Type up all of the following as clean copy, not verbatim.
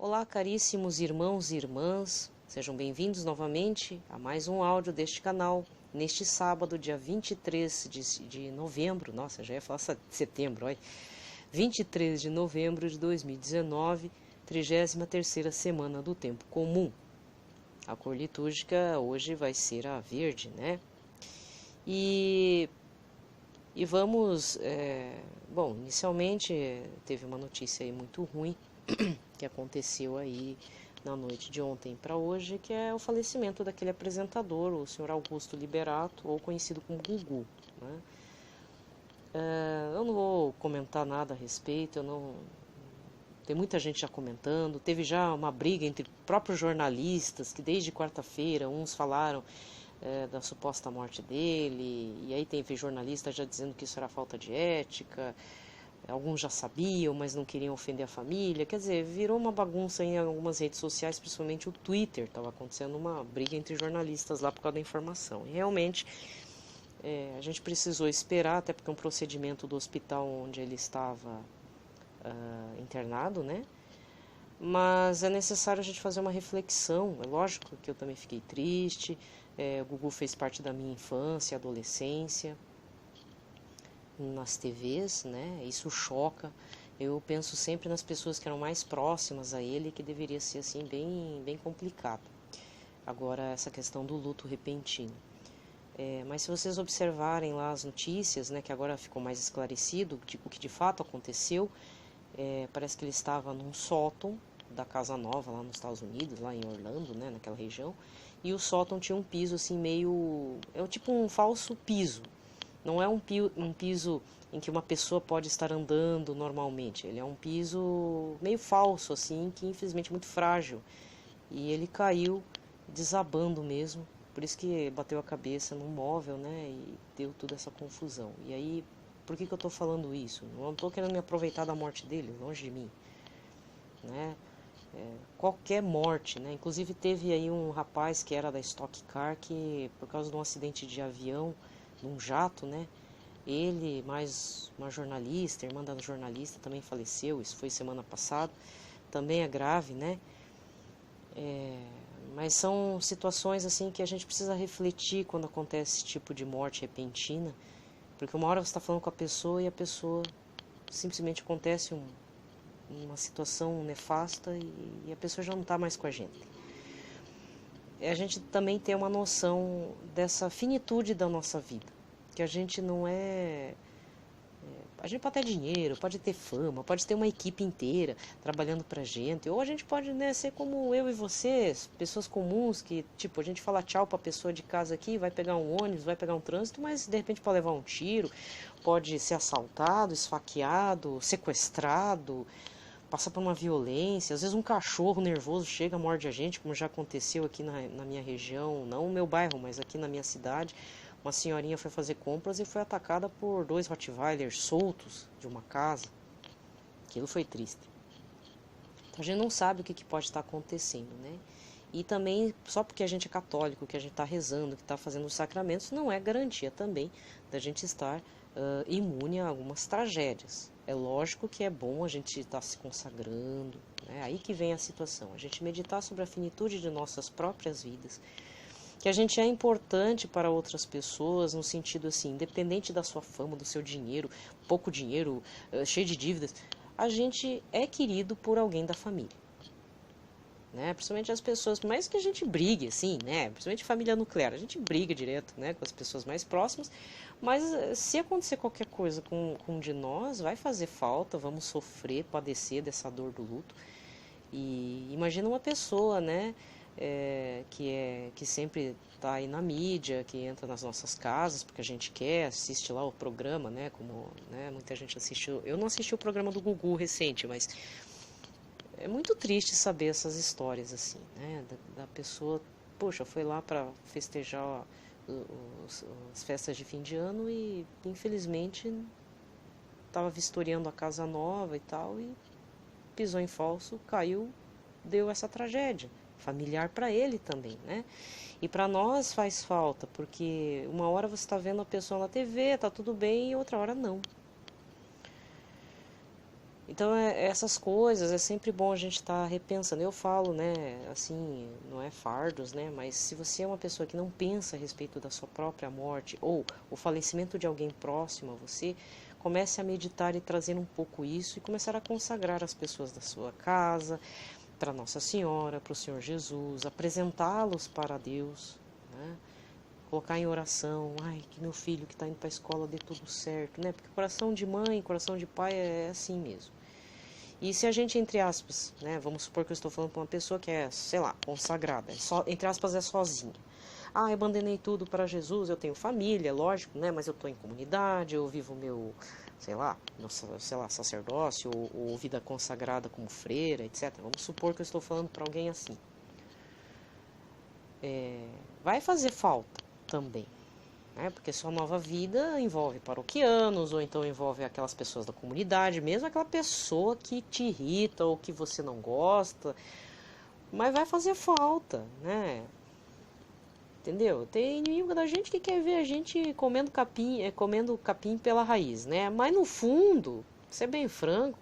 Olá, caríssimos irmãos e irmãs, sejam bem-vindos novamente a mais um áudio deste canal, neste sábado, dia 23 de novembro, nossa, já ia falar setembro, olha, 23 de novembro de 2019, 33ª semana do Tempo Comum. A cor litúrgica hoje vai ser a verde, né? E vamos, bom, inicialmente teve uma notícia aí muito ruim que aconteceu aí na noite de ontem para hoje, que é o falecimento daquele apresentador, o senhor Augusto Liberato, ou conhecido como Gugu, né? Eu não vou comentar nada a respeito, tem muita gente já comentando, teve já uma briga entre próprios jornalistas, que desde quarta-feira uns falaram da suposta morte dele, e aí teve jornalista já dizendo que isso era falta de ética, alguns já sabiam, mas não queriam ofender a família, quer dizer, virou uma bagunça em algumas redes sociais, principalmente o Twitter, estava acontecendo uma briga entre jornalistas lá por causa da informação, e realmente a gente precisou esperar, até porque é um procedimento do hospital onde ele estava internado, né? Mas é necessário a gente fazer uma reflexão. É lógico que eu também fiquei triste. O Gugu fez parte da minha infância, adolescência, nas TVs, né? Isso choca. Eu penso sempre nas pessoas que eram mais próximas a ele, que deveria ser assim bem complicado. Agora, essa questão do luto repentino. Mas se vocês observarem lá as notícias, né, que agora ficou mais esclarecido o que de fato aconteceu, parece que ele estava num sótão da Casa Nova lá nos Estados Unidos, lá em Orlando, né, naquela região, e o sótão tinha um piso assim meio, tipo um falso piso. Não é um piso em que uma pessoa pode estar andando normalmente. Ele é um piso meio falso assim, que infelizmente é muito frágil. E ele caiu desabando mesmo. Por isso que bateu a cabeça num móvel, né, e deu toda essa confusão. E aí, por que eu estou falando isso? Não estou querendo me aproveitar da morte dele, longe de mim, né? Qualquer morte, né? Inclusive teve aí um rapaz que era da Stock Car que, por causa de um acidente de avião, num jato, né? Ele, mais uma jornalista, irmã da jornalista, também faleceu. Isso foi semana passada. Também é grave, né? Mas são situações assim que a gente precisa refletir quando acontece esse tipo de morte repentina, porque uma hora você está falando com a pessoa e a pessoa simplesmente acontece uma situação nefasta e a pessoa já não está mais com a gente. A gente também tem uma noção dessa finitude da nossa vida, que a gente não a gente pode ter dinheiro, pode ter fama, pode ter uma equipe inteira trabalhando pra gente, ou a gente pode, né, ser como eu e vocês, pessoas comuns que, tipo, a gente fala tchau pra pessoa de casa aqui, vai pegar um ônibus, vai pegar um trânsito, mas de repente pode levar um tiro, pode ser assaltado, esfaqueado, sequestrado, passar por uma violência. Às vezes um cachorro nervoso chega, morde a gente, como já aconteceu aqui na minha região, não no meu bairro, mas aqui na minha cidade. Uma senhorinha foi fazer compras e foi atacada por 2 Rottweilers soltos de uma casa. Aquilo foi triste. Então a gente não sabe o que pode estar acontecendo, né? E também, só porque a gente é católico, que a gente está rezando, que está fazendo os sacramentos, não é garantia também da gente estar imune a algumas tragédias. É lógico que é bom a gente estar se consagrando, né? Aí que vem a situação, a gente meditar sobre a finitude de nossas próprias vidas, que a gente é importante para outras pessoas, no sentido assim, independente da sua fama, do seu dinheiro, pouco dinheiro, cheio de dívidas, a gente é querido por alguém da família, né? Principalmente as pessoas, por mais que a gente brigue, assim, né? Principalmente família nuclear, a gente briga direto, né, com as pessoas mais próximas, mas se acontecer qualquer coisa com um de nós, vai fazer falta, vamos sofrer, padecer dessa dor do luto. E imagina uma pessoa, né, que sempre está aí na mídia, que entra nas nossas casas porque a gente quer, assiste lá o programa, né, como, né, muita gente assistiu. Eu não assisti o programa do Gugu recente, mas é muito triste saber essas histórias assim, né, da pessoa, poxa, foi lá para festejar as festas de fim de ano e infelizmente estava vistoriando a casa nova e tal e pisou em falso, caiu, deu essa tragédia familiar para ele também, né? E para nós faz falta, porque uma hora você está vendo a pessoa na TV, tá tudo bem, e outra hora não. Então, essas coisas é sempre bom a gente estar repensando. Eu falo, né, assim, não é fardos, né, mas se você é uma pessoa que não pensa a respeito da sua própria morte ou o falecimento de alguém próximo a você, comece a meditar e trazer um pouco isso e começar a consagrar as pessoas da sua casa, para Nossa Senhora, para o Senhor Jesus, apresentá-los para Deus, né? Colocar em oração, ai, que meu filho que está indo para a escola dê tudo certo, né? Porque coração de mãe, coração de pai é assim mesmo. E se a gente, entre aspas, né, vamos supor que eu estou falando para uma pessoa que é, sei lá, consagrada, entre aspas, é sozinha. Ah, eu abandonei tudo para Jesus, eu tenho família, lógico, né, mas eu estou em comunidade, eu vivo meu, sei lá, sacerdócio ou vida consagrada como freira, etc. Vamos supor que eu estou falando para alguém assim. Vai fazer falta também, né? Porque sua nova vida envolve paroquianos, ou então envolve aquelas pessoas da comunidade, mesmo aquela pessoa que te irrita ou que você não gosta, mas vai fazer falta, né? Entendeu? Tem inimigo da gente que quer ver a gente comendo capim pela raiz, né? Mas no fundo, pra ser bem franco,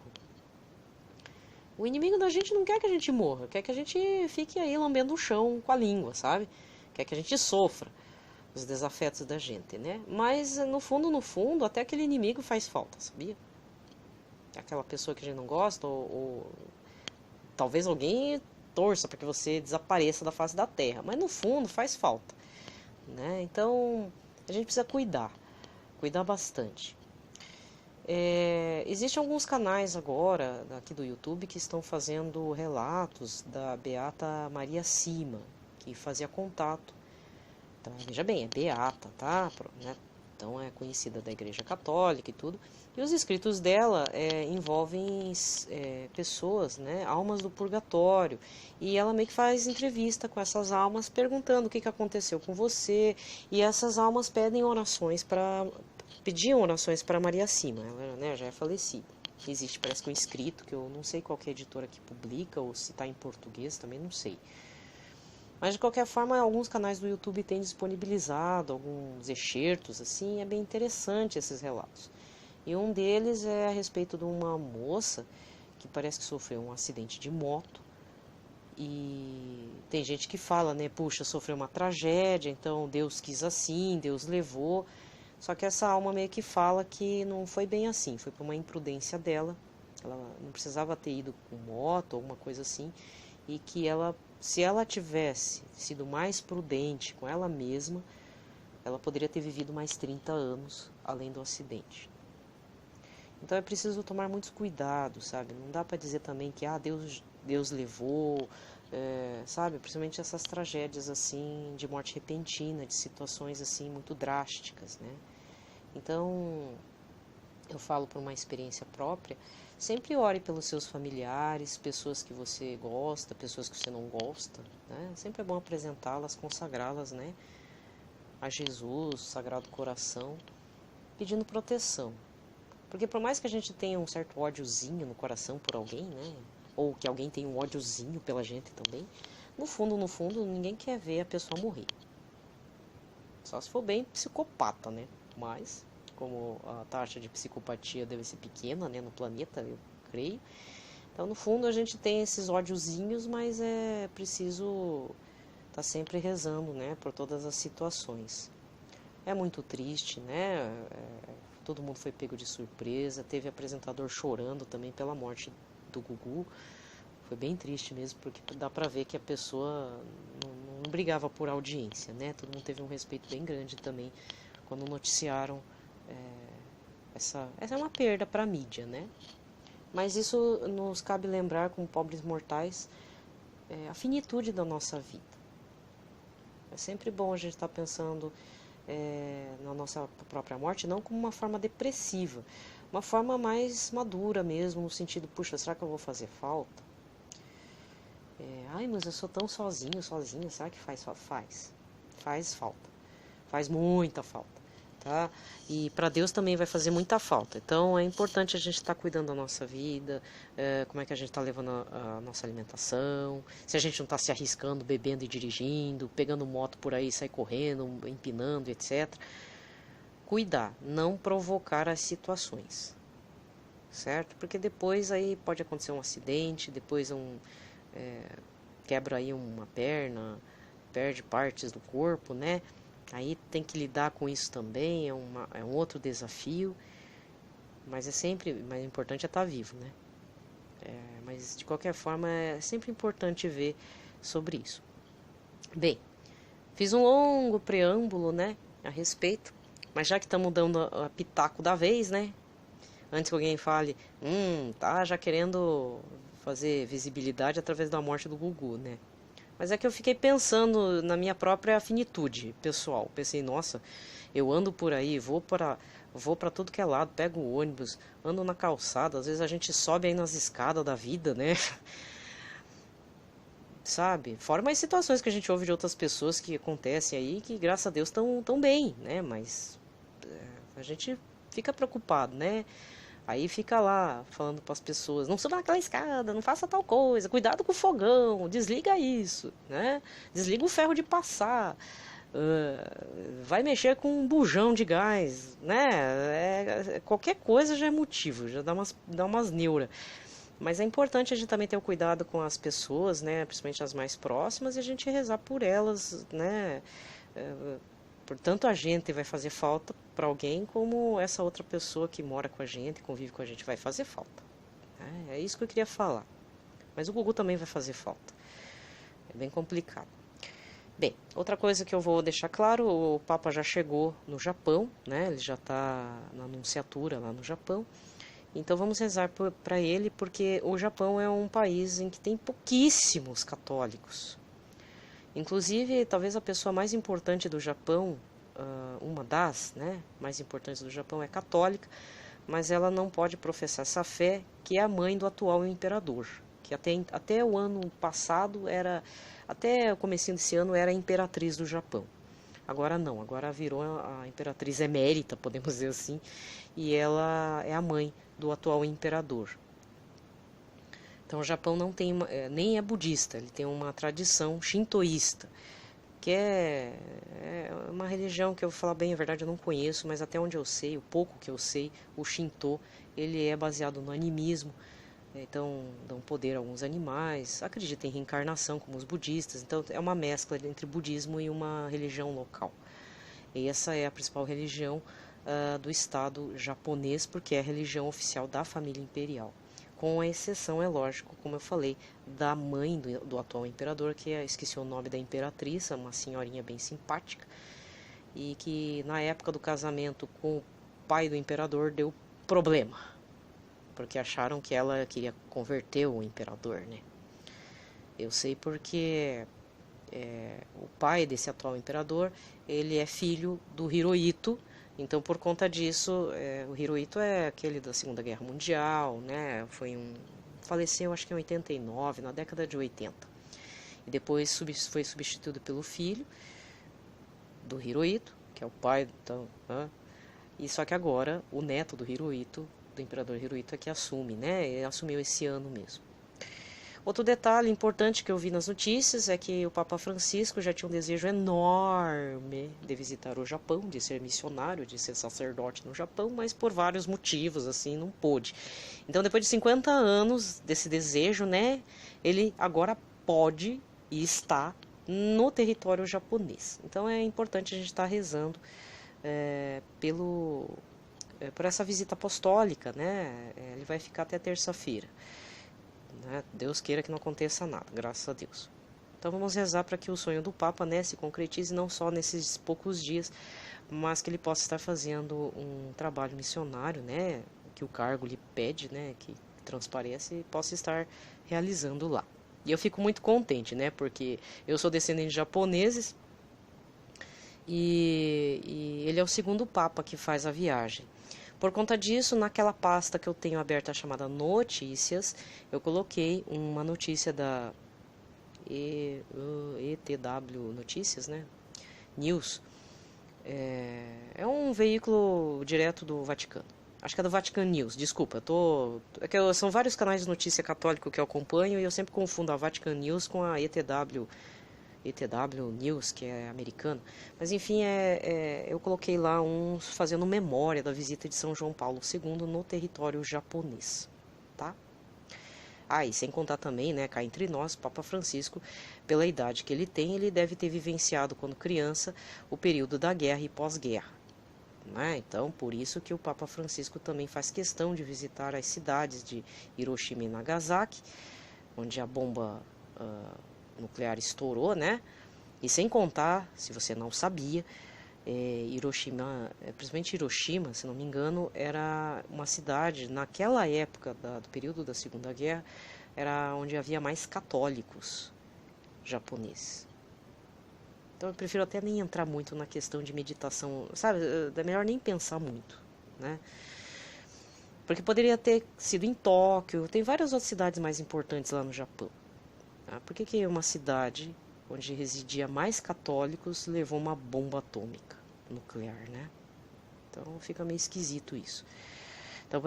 o inimigo da gente não quer que a gente morra, quer que a gente fique aí lambendo o chão com a língua, sabe? Quer que a gente sofra os desafetos da gente, né? Mas no fundo, até aquele inimigo faz falta, sabia? Aquela pessoa que a gente não gosta, ou talvez alguém torça para que você desapareça da face da terra, mas no fundo faz falta, né? Então a gente precisa cuidar bastante. Existem alguns canais agora aqui do YouTube que estão fazendo relatos da Beata Maria Sima, que fazia contato. Então, veja bem, é beata, tá? Né? Então é conhecida da Igreja Católica e tudo. E os escritos dela envolvem pessoas, né? Almas do purgatório. E ela meio que faz entrevista com essas almas, perguntando o que aconteceu com você. E essas almas pediam orações para Maria Sima. Ela, né, já é falecida. Existe, parece que um escrito, que eu não sei qual que é a editora que publica, ou se está em português, também não sei. Mas de qualquer forma, alguns canais do YouTube têm disponibilizado alguns excertos, assim, é bem interessante esses relatos. E um deles é a respeito de uma moça que parece que sofreu um acidente de moto. E tem gente que fala, né, puxa, sofreu uma tragédia, então Deus quis assim, Deus levou. Só que essa alma meio que fala que não foi bem assim, foi por uma imprudência dela. Ela não precisava ter ido com moto ou alguma coisa assim. E que ela, se ela tivesse sido mais prudente com ela mesma, ela poderia ter vivido mais 30 anos além do acidente. Então é preciso tomar muitos cuidados, sabe? Não dá para dizer também que Deus levou, sabe? Principalmente essas tragédias assim de morte repentina, de situações assim muito drásticas, né? Então eu falo por uma experiência própria. Sempre ore pelos seus familiares, pessoas que você gosta, pessoas que você não gosta, né? Sempre é bom apresentá-las, consagrá-las, né, a Jesus, Sagrado Coração, pedindo proteção. Porque por mais que a gente tenha um certo ódiozinho no coração por alguém, né, ou que alguém tenha um ódiozinho pela gente também, no fundo, ninguém quer ver a pessoa morrer. Só se for bem psicopata, né? Mas como a taxa de psicopatia deve ser pequena, né, no planeta, eu creio. Então, no fundo, a gente tem esses ódiozinhos, mas é preciso estar sempre rezando, né, por todas as situações. É muito triste, né? Todo mundo foi pego de surpresa. Teve apresentador chorando também pela morte do Gugu. Foi bem triste mesmo, porque dá pra ver que a pessoa não brigava por audiência, né? Todo mundo teve um respeito bem grande também quando noticiaram. Essa é uma perda para a mídia, né? Mas isso nos cabe lembrar, como pobres mortais, a finitude da nossa vida. É sempre bom a gente estar pensando na nossa própria morte, não como uma forma depressiva, uma forma mais madura mesmo, no sentido, puxa, será que eu vou fazer falta? Ai, mas eu sou tão sozinha, será que faz falta? Faz falta, faz muita falta. Tá? E para Deus também vai fazer muita falta. Então é importante a gente estar cuidando da nossa vida, como é que a gente está levando a nossa alimentação, se a gente não está se arriscando, bebendo e dirigindo, pegando moto por aí, sair correndo, empinando, etc. Cuidar, não provocar as situações. certo? Porque depois aí pode acontecer um acidente, depois quebra aí uma perna, perde partes do corpo, né? Aí tem que lidar com isso também, é um outro desafio, mas é sempre, mais importante é estar vivo, né? Mas de qualquer forma é sempre importante ver sobre isso. Bem, fiz um longo preâmbulo, né, a respeito, mas já que estamos dando a pitaco da vez, né? Antes que alguém fale, tá já querendo fazer visibilidade através da morte do Gugu, né? Mas é que eu fiquei pensando na minha própria finitude pessoal. Pensei, nossa, eu ando por aí, vou para tudo que é lado, pego o ônibus, ando na calçada, às vezes a gente sobe aí nas escadas da vida, né? Sabe? Fora mais situações que a gente ouve de outras pessoas que acontecem aí, que graças a Deus estão tão bem, né? Mas a gente fica preocupado, né? Aí fica lá falando para as pessoas, não suba naquela escada, não faça tal coisa, cuidado com o fogão, desliga isso, né? Desliga o ferro de passar, vai mexer com um bujão de gás, né? Qualquer coisa já é motivo, já dá umas neuras. Mas é importante a gente também ter o cuidado com as pessoas, né? Principalmente as mais próximas, e a gente rezar por elas, né? Portanto, a gente vai fazer falta para alguém, como essa outra pessoa que mora com a gente, convive com a gente, vai fazer falta. É isso que eu queria falar. Mas o Gugu também vai fazer falta. É bem complicado. Bem, outra coisa que eu vou deixar claro, o Papa já chegou no Japão, né? Ele já está na anunciatura lá no Japão. Então vamos rezar para ele, porque o Japão é um país em que tem pouquíssimos católicos. Inclusive, talvez a pessoa mais importante do Japão, uma das, né, mais importantes do Japão é católica, mas ela não pode professar essa fé, que é a mãe do atual imperador, que até o ano passado até o comecinho desse ano era a imperatriz do Japão. Agora não, agora virou a imperatriz emérita, podemos dizer assim, e ela é a mãe do atual imperador. Então o Japão não tem nem é budista, ele tem uma tradição shintoísta, que é uma religião que eu vou falar bem a verdade, eu não conheço, mas até onde eu sei, o pouco que eu sei, o Shinto, ele é baseado no animismo, então dão poder a alguns animais, acredita em reencarnação como os budistas, então é uma mescla entre budismo e uma religião local. E essa é a principal religião do Estado japonês, porque é a religião oficial da família imperial. Com a exceção, é lógico, como eu falei, da mãe do atual imperador, que esqueci o nome da imperatriz, uma senhorinha bem simpática, e que na época do casamento com o pai do imperador deu problema, porque acharam que ela queria converter o imperador, né? Eu sei porque o pai desse atual imperador, ele é filho do Hirohito. Então, por conta disso, o Hirohito é aquele da Segunda Guerra Mundial, né? Faleceu, acho que em 89, na década de 80. E depois foi substituído pelo filho do Hirohito, que é o pai, então, né? E só que agora o neto do Hirohito, do imperador Hirohito, é que assume, né? Ele assumiu esse ano mesmo. Outro detalhe importante que eu vi nas notícias é que o Papa Francisco já tinha um desejo enorme de visitar o Japão, de ser missionário, de ser sacerdote no Japão, mas por vários motivos, assim, não pôde. Então, depois de 50 anos desse desejo, né, ele agora pode e está no território japonês. Então, é importante a gente estar rezando por essa visita apostólica, né? Ele vai ficar até terça-feira. Deus queira que não aconteça nada, graças a Deus. Então vamos rezar para que o sonho do Papa, né, se concretize não só nesses poucos dias, mas que ele possa estar fazendo um trabalho missionário, né, que o cargo lhe pede, né, que transpareça e possa estar realizando lá. E eu fico muito contente, né, porque eu sou descendente de japoneses e ele é o segundo Papa que faz a viagem. Por conta disso, naquela pasta que eu tenho aberta chamada Notícias, eu coloquei uma notícia da ETW Notícias, né? News. É um veículo direto do Vaticano. Acho que é do Vatican News, desculpa. São vários canais de notícia católico que eu acompanho e eu sempre confundo a Vatican News com a ETW ETW News, que é americano. Mas enfim, eu coloquei lá uns fazendo memória da visita de São João Paulo II no território japonês, tá? E sem contar também, né, cá entre nós, Papa Francisco, pela idade que ele tem, ele deve ter vivenciado quando criança o período da guerra e pós-guerra, né? Então, por isso que o Papa Francisco também faz questão de visitar as cidades de Hiroshima e Nagasaki, onde a bomba nuclear estourou, né? E sem contar, se você não sabia, Hiroshima, principalmente Hiroshima, se não me engano, era uma cidade, naquela época do período da Segunda Guerra, era onde havia mais católicos japoneses. Então eu prefiro até nem entrar muito na questão de meditação, sabe? É melhor nem pensar muito, né? Porque poderia ter sido em Tóquio, tem várias outras cidades mais importantes lá no Japão. Tá? Por que uma cidade onde residia mais católicos levou uma bomba atômica nuclear, né? Então fica meio esquisito isso. Então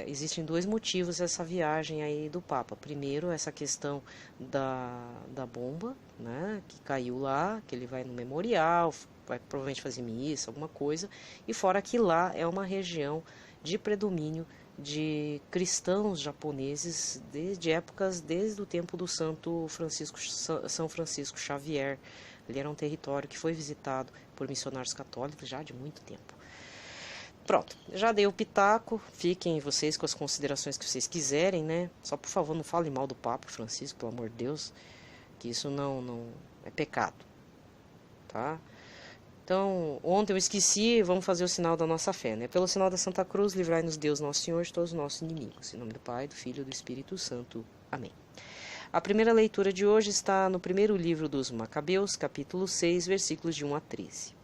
existem dois motivos essa viagem aí do Papa. Primeiro, essa questão da bomba, né, que caiu lá, que ele vai no memorial, vai provavelmente fazer missa, alguma coisa. E fora que lá é uma região de predomínio de cristãos japoneses desde o tempo do São Francisco Xavier. Ele era um território que foi visitado por missionários católicos já de muito tempo. Pronto, já dei o pitaco, fiquem vocês com as considerações que vocês quiserem, né? Só por favor não falem mal do Papa Francisco, pelo amor de Deus, que isso não é pecado, tá? Então, ontem eu esqueci, vamos fazer o sinal da nossa fé, né? Pelo sinal da Santa Cruz, livrai-nos Deus Nosso Senhor de todos os nossos inimigos. Em nome do Pai, do Filho e do Espírito Santo. Amém. A primeira leitura de hoje está no primeiro livro dos Macabeus, capítulo 6, versículos de 1 a 13.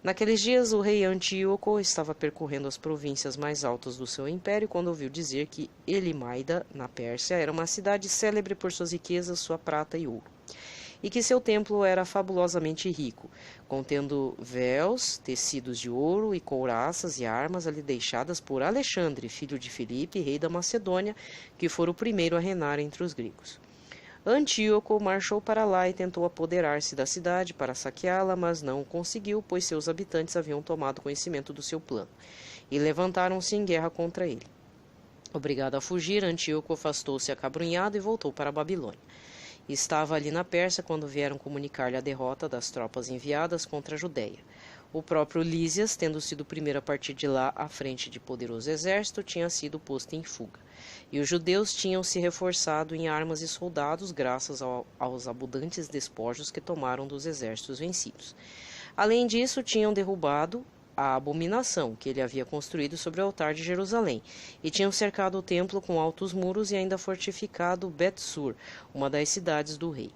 Naqueles dias, o rei Antíoco estava percorrendo as províncias mais altas do seu império quando ouviu dizer que Elimaida, na Pérsia, era uma cidade célebre por suas riquezas, sua prata e ouro, e que seu templo era fabulosamente rico, contendo véus, tecidos de ouro e couraças e armas ali deixadas por Alexandre, filho de Filipe, rei da Macedônia, que fora o primeiro a reinar entre os gregos. Antíoco marchou para lá e tentou apoderar-se da cidade para saqueá-la, mas não o conseguiu, pois seus habitantes haviam tomado conhecimento do seu plano, e levantaram-se em guerra contra ele. Obrigado a fugir, Antíoco afastou-se acabrunhado e voltou para a Babilônia. Estava ali na Pérsia quando vieram comunicar-lhe a derrota das tropas enviadas contra a Judéia. O próprio Lísias, tendo sido o primeiro a partir de lá à frente de poderoso exército, tinha sido posto em fuga. E os judeus tinham se reforçado em armas e soldados graças aos abundantes despojos que tomaram dos exércitos vencidos. Além disso, tinham derrubado a abominação que ele havia construído sobre o altar de Jerusalém, e tinham cercado o templo com altos muros e ainda fortificado Bet-sur, uma das cidades do rei.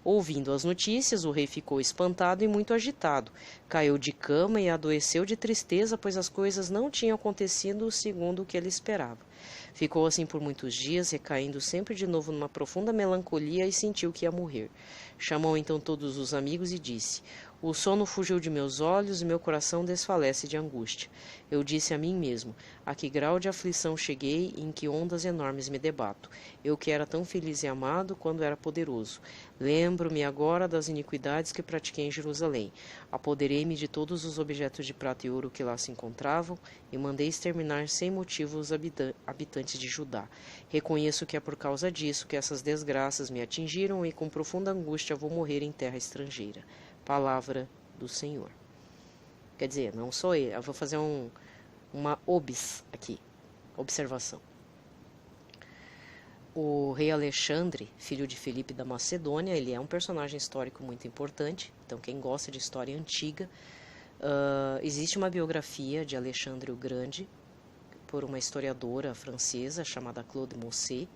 Ouvindo as notícias, o rei ficou espantado e muito agitado. Caiu de cama e adoeceu de tristeza, pois as coisas não tinham acontecido segundo o que ele esperava. Ficou assim por muitos dias, recaindo sempre de novo numa profunda melancolia e sentiu que ia morrer. Chamou então todos os amigos e disse: O sono fugiu de meus olhos e meu coração desfalece de angústia. Eu disse a mim mesmo: a que grau de aflição cheguei e em que ondas enormes me debato. Eu que era tão feliz e amado quando era poderoso. Lembro-me agora das iniquidades que pratiquei em Jerusalém. Apoderei-me de todos os objetos de prata e ouro que lá se encontravam e mandei exterminar sem motivo os habitantes de Judá. Reconheço que é por causa disso que essas desgraças me atingiram e com profunda angústia vou morrer em terra estrangeira. Palavra do Senhor. Quer dizer, não sou eu vou fazer uma observação. O rei Alexandre, filho de Filipe da Macedônia, ele é um personagem histórico muito importante. Então, quem gosta de história antiga, existe uma biografia de Alexandre o Grande por uma historiadora francesa chamada Claude Monet.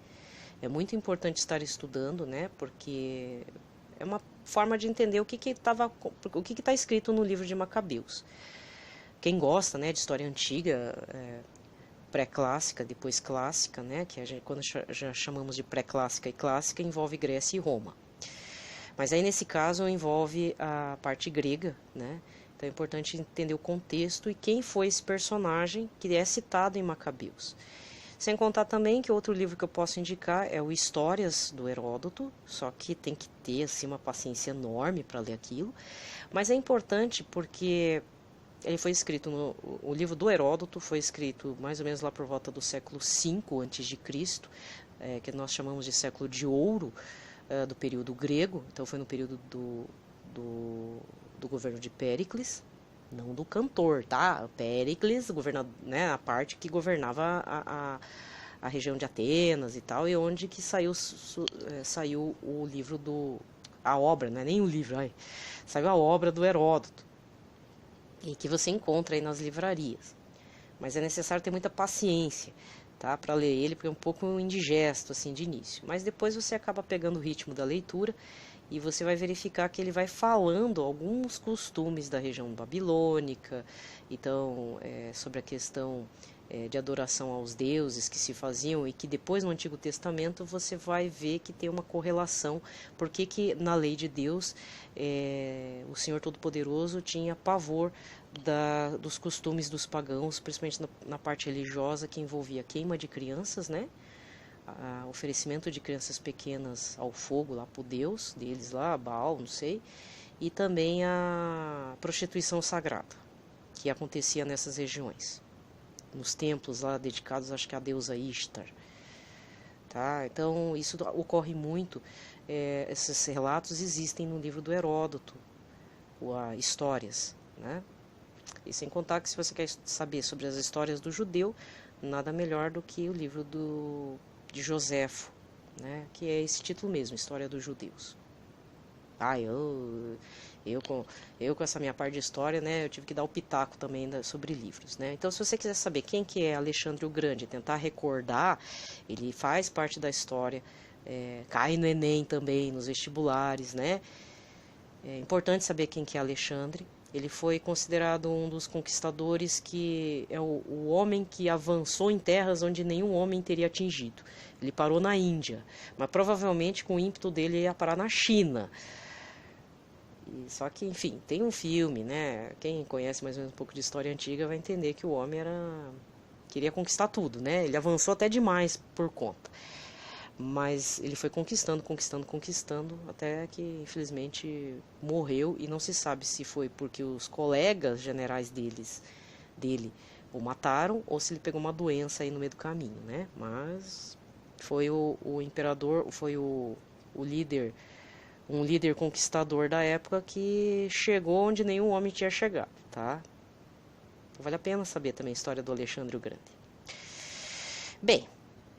É muito importante estar estudando, né? Porque é uma forma de entender o que está escrito no livro de Macabeus. Quem gosta, né, de história antiga, pré-clássica, depois clássica, né, que quando já chamamos de pré-clássica e clássica, envolve Grécia e Roma. Mas aí, nesse caso, envolve a parte grega, né? Então é importante entender o contexto e quem foi esse personagem que é citado em Macabeus. Sem contar também que outro livro que eu posso indicar é o Histórias, do Heródoto, só que tem que ter assim, uma paciência enorme para ler aquilo. Mas é importante porque ele foi escrito, o livro do Heródoto foi escrito mais ou menos lá por volta do século V a.C., que nós chamamos de século de ouro, do período grego. Então foi no período do governo de Péricles, não do cantor, tá? Péricles, né, a parte que governava a região de Atenas e tal, e onde que saiu o livro a obra, não é nem o livro, saiu a obra do Heródoto, e que você encontra aí nas livrarias. Mas é necessário ter muita paciência, tá, para ler ele, porque é um pouco indigesto assim de início. Mas depois você acaba pegando o ritmo da leitura e você vai verificar que ele vai falando alguns costumes da região babilônica, então sobre a questão de adoração aos deuses que se faziam e que depois no Antigo Testamento você vai ver que tem uma correlação, porque que na lei de Deus o Senhor Todo-Poderoso tinha pavor dos costumes dos pagãos, principalmente na parte religiosa que envolvia a queima de crianças, né? Oferecimento de crianças pequenas ao fogo lá pro Deus deles lá, Baal, não sei, e também a prostituição sagrada que acontecia nessas regiões, nos templos lá dedicados, acho que à deusa Ishtar, tá? Então isso ocorre muito, esses relatos existem no livro do Heródoto, Histórias, né? E sem contar que se você quer saber sobre as histórias do judeu, nada melhor do que o livro de Joséfo, né, que é esse título mesmo, História dos Judeus. Eu com essa minha parte de história, né, eu tive que dar o pitaco também sobre livros, né. Então, se você quiser saber quem que é Alexandre o Grande, tentar recordar, ele faz parte da história, cai no Enem também, nos vestibulares, né. É importante saber quem que é Alexandre. Ele foi considerado um dos conquistadores, que é o homem que avançou em terras onde nenhum homem teria atingido. Ele parou na Índia, mas provavelmente com o ímpeto dele ele ia parar na China. Só que, enfim, tem um filme, né? Quem conhece mais ou menos um pouco de história antiga vai entender que o homem queria conquistar tudo, né? Ele avançou até demais por conta. Mas ele foi conquistando, até que infelizmente morreu, e não se sabe se foi porque os colegas generais dele o mataram ou se ele pegou uma doença aí no meio do caminho, né? Mas foi o imperador, foi o líder, um líder conquistador da época que chegou onde nenhum homem tinha chegado, tá? Vale a pena saber também a história do Alexandre o Grande. Bem,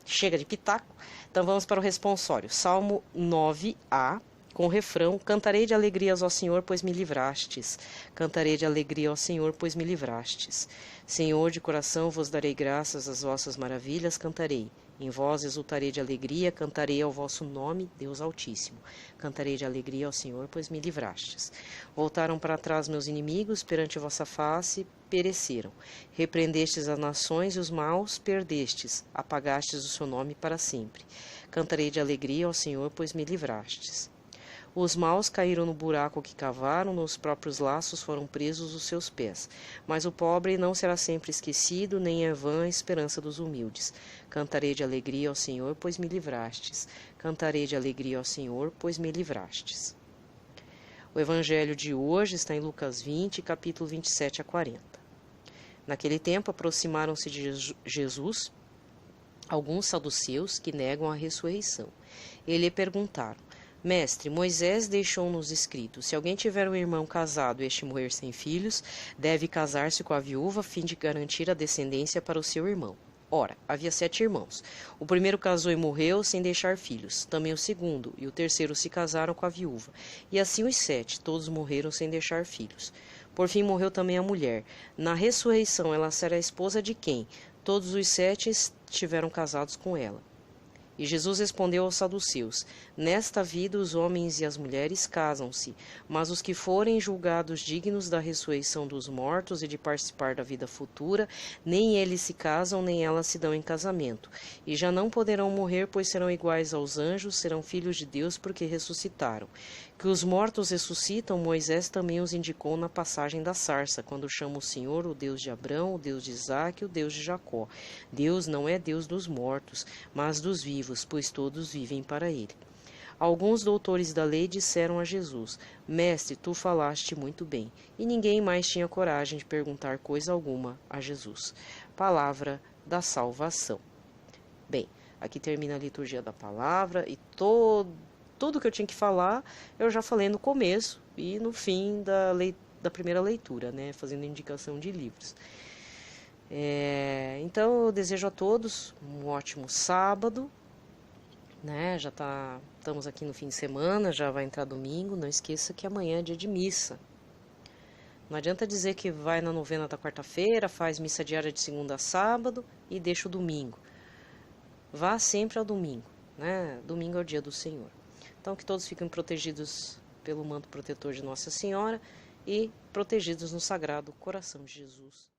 chega de pitaco. Então vamos para o responsório. Salmo 9a, com o refrão: Cantarei de alegrias ao Senhor, pois me livrastes. Cantarei de alegria ao Senhor, pois me livrastes. Senhor, de coração vos darei graças, às vossas maravilhas cantarei. Em vós exultarei de alegria, cantarei ao vosso nome, Deus Altíssimo. Cantarei de alegria ao Senhor, pois me livrastes. Voltaram para trás meus inimigos, perante vossa face pereceram. Repreendestes as nações e os maus perdestes, apagastes o seu nome para sempre. Cantarei de alegria ao Senhor, pois me livrastes. Os maus caíram no buraco que cavaram, nos próprios laços foram presos os seus pés. Mas o pobre não será sempre esquecido, nem é vã a esperança dos humildes. Cantarei de alegria ao Senhor, pois me livrastes. Cantarei de alegria ao Senhor, pois me livrastes. O evangelho de hoje está em Lucas 20, capítulo 27 a 40. Naquele tempo aproximaram-se de Jesus alguns saduceus que negam a ressurreição. E lhe perguntaram: Mestre, Moisés deixou-nos escrito: se alguém tiver um irmão casado e este morrer sem filhos, deve casar-se com a viúva a fim de garantir a descendência para o seu irmão. Ora, havia 7 irmãos. O primeiro casou e morreu sem deixar filhos. Também o segundo e o terceiro se casaram com a viúva. E assim os 7, todos morreram sem deixar filhos. Por fim morreu também a mulher. Na ressurreição ela será a esposa de quem? Todos os 7 estiveram casados com ela. E Jesus respondeu aos saduceus: Nesta vida os homens e as mulheres casam-se, mas os que forem julgados dignos da ressurreição dos mortos e de participar da vida futura, nem eles se casam, nem elas se dão em casamento. E já não poderão morrer, pois serão iguais aos anjos, serão filhos de Deus, porque ressuscitaram. Que os mortos ressuscitam, Moisés também os indicou na passagem da sarça, quando chama o Senhor o Deus de Abrão, o Deus de Isaque e o Deus de Jacó. Deus não é Deus dos mortos, mas dos vivos, pois todos vivem para ele. Alguns doutores da lei disseram a Jesus: Mestre, tu falaste muito bem. E ninguém mais tinha coragem de perguntar coisa alguma a Jesus. Palavra da salvação. Bem, aqui termina a liturgia da palavra e tudo que eu tinha que falar eu já falei no começo e no fim da primeira leitura, né, fazendo indicação de livros. Então eu desejo a todos um ótimo sábado, né? Estamos aqui no fim de semana, já vai entrar domingo. Não esqueça que amanhã é dia de missa. Não adianta dizer que vai na novena da quarta-feira, faz missa diária de segunda a sábado e deixa o domingo. Vá sempre ao domingo, né? Domingo é o dia do Senhor. Então que todos fiquem protegidos pelo manto protetor de Nossa Senhora e protegidos no Sagrado Coração de Jesus.